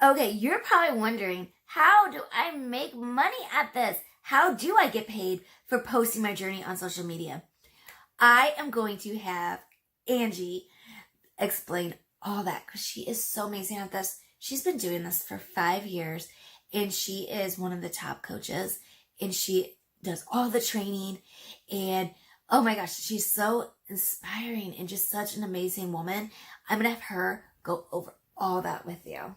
Okay, you're probably wondering, how do I make money at this? How do I get paid for posting my journey on social media? I am going to have Angie explain all that because she is so amazing at this. She's been doing this for 5 years and she is one of the top coaches and she does all the training and oh my gosh, she's so inspiring and just such an amazing woman. I'm going to have her go over all that with you.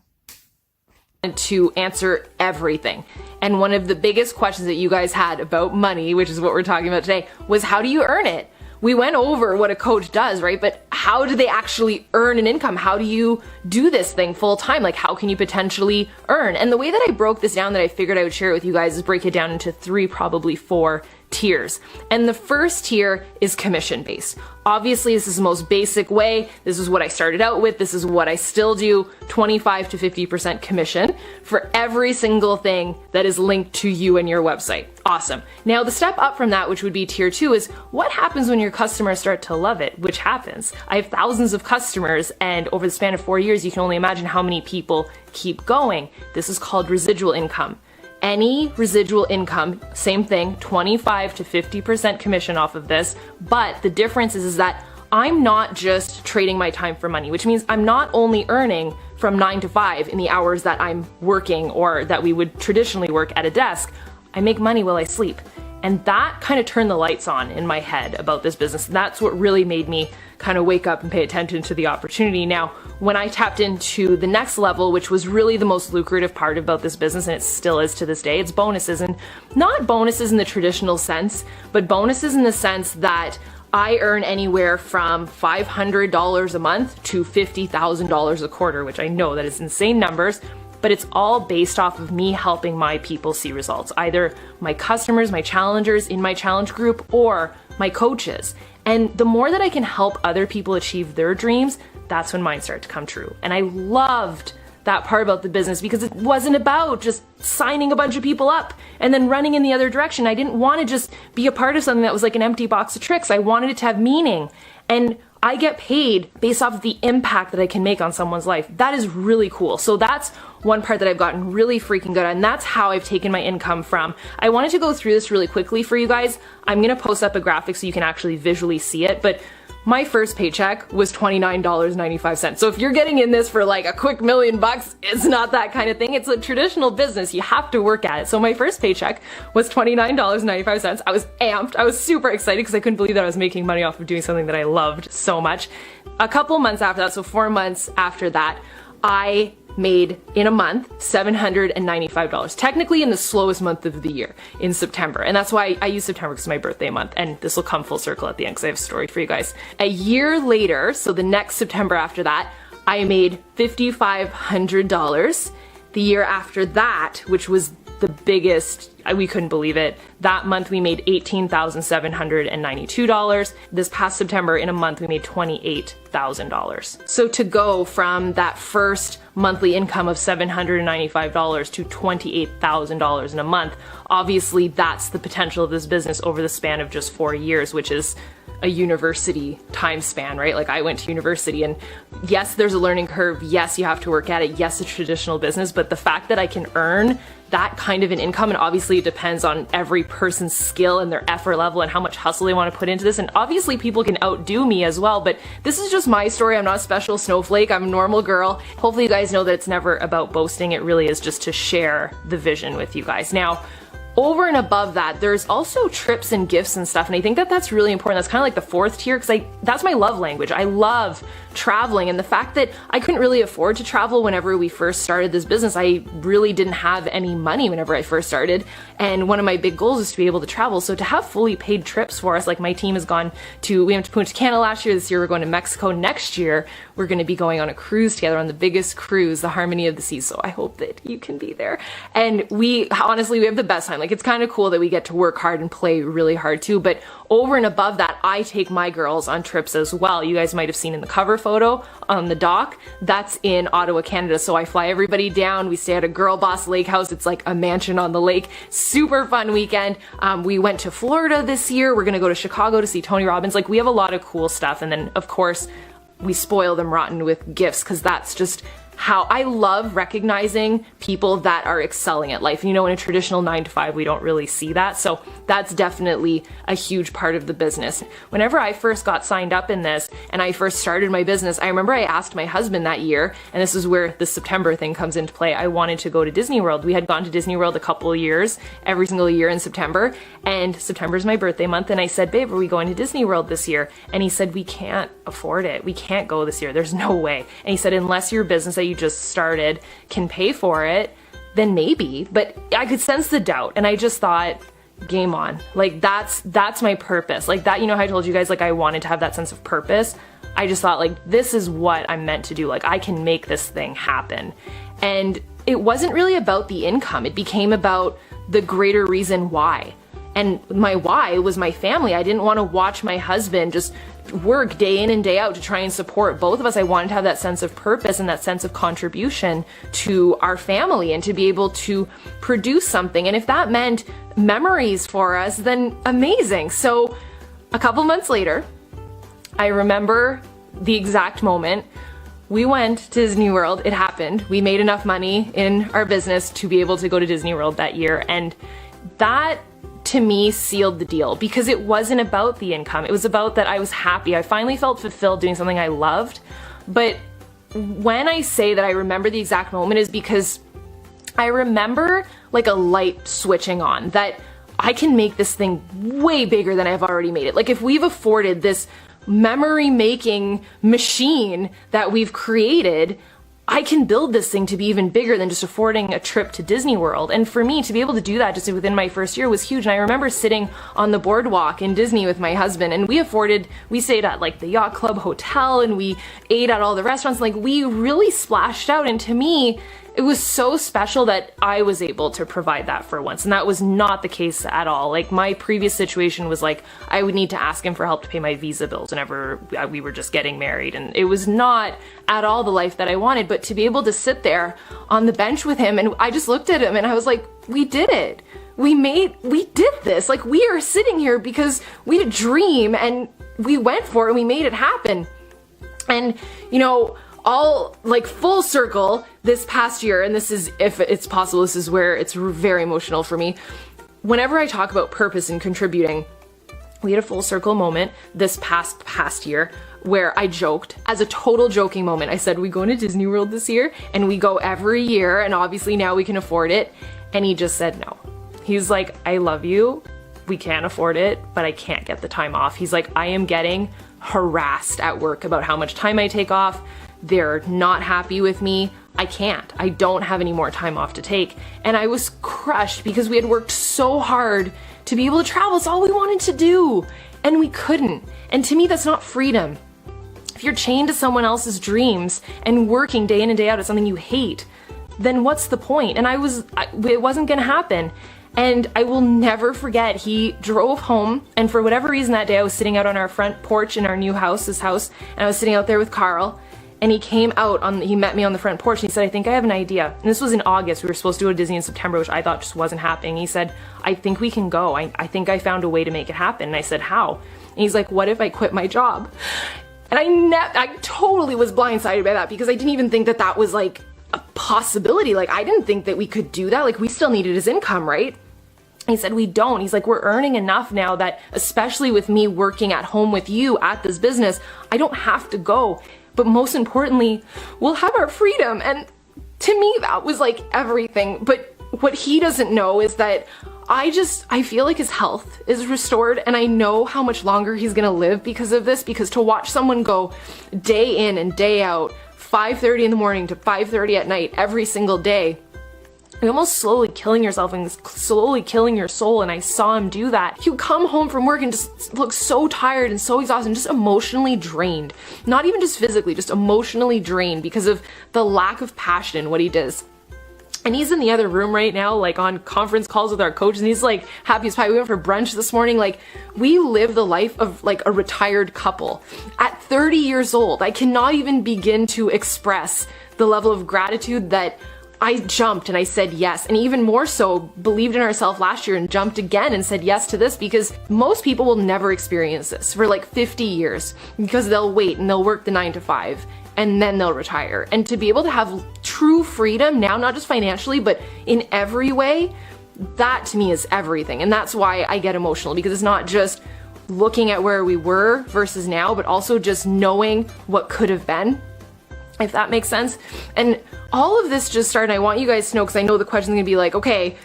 To answer everything. And one of the biggest questions that you guys had about money, which is what we're talking about today, was how do you earn it? We went over what a coach does, right? But how do they actually earn an income? How do you do this thing full time? Like how can you potentially earn? And the way that I broke this down that I figured I would share it with you guys is break it down into 3, probably 4 tiers. And the first tier is commission based. Obviously, this is the most basic way. This is what I started out with. This is what I still do. 25 to 50% commission for every single thing that is linked to you and your website. Awesome. Now the step up from that, which would be tier 2, is what happens when your customers start to love it, which happens. I have thousands of customers and over the span of 4 years, you can only imagine how many people keep going. This is called residual income. Any residual income, same thing, 25 to 50% commission off of this. But the difference is that I'm not just trading my time for money, which means I'm not only earning from 9 to 5 in the hours that I'm working or that we would traditionally work at a desk. I make money while I sleep. And that kind of turned the lights on in my head about this business. That's what really made me kind of wake up and pay attention to the opportunity. Now, when I tapped into the next level, which was really the most lucrative part about this business, and it still is to this day, it's bonuses. And not bonuses in the traditional sense, but bonuses in the sense that I earn anywhere from $500 a month to $50,000 a quarter, which I know that is insane numbers. But it's all based off of me helping my people see results, either my customers, my challengers in my challenge group, or my coaches. And the more that I can help other people achieve their dreams, that's when mine start to come true. And I loved that part about the business because it wasn't about just signing a bunch of people up and then running in the other direction. I didn't want to just be a part of something that was like an empty box of tricks. I wanted it to have meaning. And I get paid based off of the impact that I can make on someone's life. That is really cool. So that's one part that I've gotten really freaking good at, and that's how I've taken my income from. I wanted to go through this really quickly for you guys. I'm gonna post up a graphic so you can actually visually see it, but my first paycheck was $29.95. So if you're getting in this for like a quick $1 million, it's not that kind of thing. It's a traditional business. You have to work at it. So my first paycheck was $29.95. I was amped. I was super excited because I couldn't believe that I was making money off of doing something that I loved so much. A couple months after that, so 4 months after that, I made in a month $795, technically in the slowest month of the year, in September. And that's why I use September because it's my birthday month, and this will come full circle at the end because I have a story for you guys. A year later, so the next September after that, I made $5,500. The year after that, which was the biggest, we couldn't believe it. That month we made $18,792. This past September in a month we made $28,000. So to go from that first monthly income of $795 to $28,000 in a month, obviously that's the potential of this business over the span of just 4 years, which is a university time span, right? Like I went to university and yes, there's a learning curve. Yes, you have to work at it. Yes, it's traditional business, but the fact that I can earn that kind of an income, and obviously it depends on every person's skill and their effort level and how much hustle they want to put into this. And obviously people can outdo me as well, but this is just my story. I'm not a special snowflake. I'm a normal girl. Hopefully you guys know that it's never about boasting. It really is just to share the vision with you guys. Now, over and above that, there's also trips and gifts and stuff, and I think that that's really important. That's kind of like the 4th tier because that's my love language. I love traveling, and the fact that I couldn't really afford to travel whenever we first started this business. I really didn't have any money whenever I first started, and one of my big goals is to be able to travel. So to have fully paid trips for us, like my team has gone to, we went to Punta Cana last year. This year we're going to Mexico. Next year we're going to be going on a cruise together on the biggest cruise, the Harmony of the Seas. So I hope that you can be there. And we honestly, we have the best time. Like it's kind of cool that we get to work hard and play really hard too, but over and above that, I take my girls on trips as well. You guys might have seen in the cover photo on the dock, that's in Ottawa, Canada. So I fly everybody down. We stay at a Girl Boss Lake House. It's like a mansion on the lake. Super fun weekend. We went to Florida this year. We're gonna go to Chicago to see Tony Robbins. Like we have a lot of cool stuff. And then of course, we spoil them rotten with gifts because that's just how I love recognizing people that are excelling at life. You know, in a traditional 9 to 5, we don't really see that. So that's definitely a huge part of the business. Whenever I first got signed up in this and I first started my business, I remember I asked my husband that year, and this is where the September thing comes into play. I wanted to go to Disney World. We had gone to Disney World a couple of years, every single year in September, and September is my birthday month, and I said, babe, are we going to Disney World this year? And he said, we can't afford it. We can't go this year. There's no way. And he said, unless your business that you just started can pay for it, then maybe. But I could sense the doubt, and I just thought, game on. Like, that's my purpose. Like that, you know how I told you guys, like, I wanted to have that sense of purpose. I just thought, like, this is what I'm meant to do. Like, I can make this thing happen. And it wasn't really about the income. It became about the greater reason why. And my why was my family. I didn't want to watch my husband just work day in and day out to try and support both of us. I wanted to have that sense of purpose and that sense of contribution to our family and to be able to produce something. And if that meant memories for us, then amazing. So a couple months later, I remember the exact moment. We went to Disney World. It happened. We made enough money in our business to be able to go to Disney World that year. And that, to me, sealed the deal, because it wasn't about the income. It was about that I was happy. I finally felt fulfilled doing something I loved. But when I say that I remember the exact moment, is because I remember like a light switching on, that I can make this thing way bigger than I've already made it. Like, if we've afforded this memory making machine that we've created, I can build this thing to be even bigger than just affording a trip to Disney World. And for me to be able to do that just within my first year was huge. And I remember sitting on the boardwalk in Disney with my husband, and we stayed at like the Yacht Club Hotel, and we ate at all the restaurants. Like, we really splashed out. And to me, it was so special that I was able to provide that for once. And that was not the case at all. Like, my previous situation was like, I would need to ask him for help to pay my visa bills whenever we were just getting married. And it was not at all the life that I wanted. But to be able to sit there on the bench with him, and I just looked at him and I was like, we did it. We did this. Like, we are sitting here because we had a dream and we went for it and we made it happen. And, you know, all like full circle this past year, and this is, if it's possible, this is where it's very emotional for me. Whenever I talk about purpose and contributing, we had a full circle moment this past year where I joked, as a total joking moment. I said, we go to Disney World this year, and we go every year, and obviously now we can afford it. And he just said no. He's like, I love you. We can't afford it, but I can't get the time off. He's like, I am getting harassed at work about how much time I take off. They're not happy with me. I can't. I don't have any more time off to take. And I was crushed because we had worked so hard to be able to travel. It's all we wanted to do. And we couldn't. And to me, that's not freedom. If you're chained to someone else's dreams and working day in and day out at something you hate, then what's the point? And it wasn't going to happen. And I will never forget, he drove home, and for whatever reason that day I was sitting out on our front porch in our new house, and I was sitting out there with Carl. And he came out he met me on the front porch, and he said, I think I have an idea. And this was in August. We were supposed to go to Disney in September, which I thought just wasn't happening. He said, I think we can go. I think I found a way to make it happen. And I said, how? And he's like, what if I quit my job? And I totally was blindsided by that, because I didn't even think that that was like a possibility. Like, I didn't think that we could do that. Like, we still needed his income, right? He said, we don't. He's like, we're earning enough now that, especially with me working at home with you at this business, I don't have to go. But most importantly, we'll have our freedom. And to me, that was like everything. But what he doesn't know is that I feel like his health is restored, and I know how much longer he's gonna live because of this, because to watch someone go day in and day out, 5:30 in the morning to 5:30 at night every single day, you're almost slowly killing yourself and slowly killing your soul. And I saw him do that. He would come home from work and just look so tired and so exhausted and just emotionally drained. Not even just physically, just emotionally drained because of the lack of passion in what he does. And he's in the other room right now, like on conference calls with our coaches, and he's like happy as pie. We went for brunch this morning. Like, we live the life of like a retired couple. At 30 years old, I cannot even begin to express the level of gratitude that I jumped and I said yes, and even more so believed in ourselves last year and jumped again and said yes to this, because most people will never experience this for like 50 years because they'll wait and they'll work the 9 to 5 and then they'll retire. And to be able to have true freedom now, not just financially, but in every way, that to me is everything. And that's why I get emotional, because it's not just looking at where we were versus now, but also just knowing what could have been, if that makes sense. And all of this just started, I want you guys to know, because I know the question's gonna be like, okay,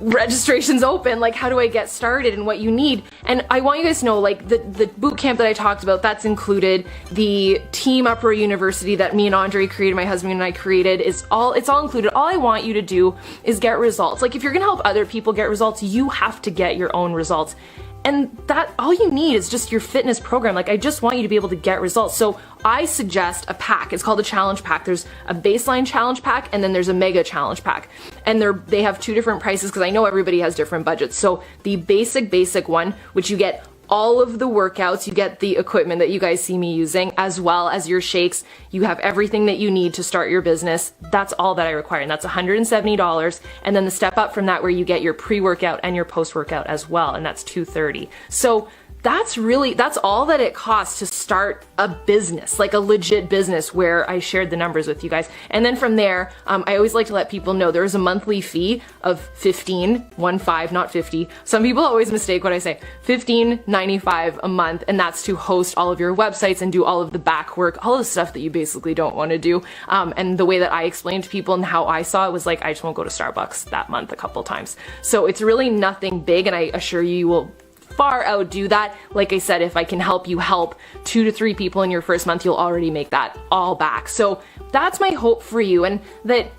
registration's open, like how do I get started and what you need. And I want you guys to know, like the boot camp that I talked about, that's included. The team Upper University that me and Andre created, my husband and I created, it's all included. All I want you to do is get results. Like if you're gonna help other people get results, you have to get your own results. And that all you need is just your fitness program. Like I just want you to be able to get results. So I suggest a pack. It's called a challenge pack. There's a baseline challenge pack and then there's a mega challenge pack. And they have two different prices because I know everybody has different budgets. So the basic one, which you get all of the workouts, you get the equipment that you guys see me using, as well as your shakes. You have everything that you need to start your business. That's all that I require, and that's $170. And then the step up from that, where you get your pre-workout and your post-workout as well, and that's $230. So that's all that it costs to start a business, like a legit business, where I shared the numbers with you guys. And then from there, I always like to let people know there is a monthly fee of $15, not 50. Some people always mistake what I say. $15.95 a month, and that's to host all of your websites and do all of the back work, all the stuff that you basically don't want to do. And the way that I explained to people and how I saw it was like, I just won't go to Starbucks that month a couple times. So it's really nothing big, and I assure you will far outdo that. Like I said, if I can help you help 2 to 3 people in your first month, you'll already make that all back. So that's my hope for you, and that,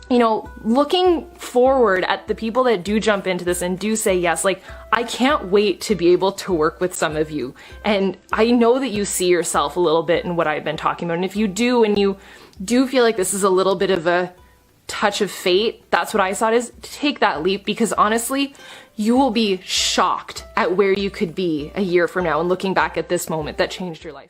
you know, looking forward at the people that do jump into this and do say yes, like I can't wait to be able to work with some of you. And I know that you see yourself a little bit in what I've been talking about. And if you do, and you do feel like this is a little bit of a touch of fate, that's what I saw it is. Take that leap, because honestly, you will be shocked at where you could be a year from now and looking back at this moment that changed your life.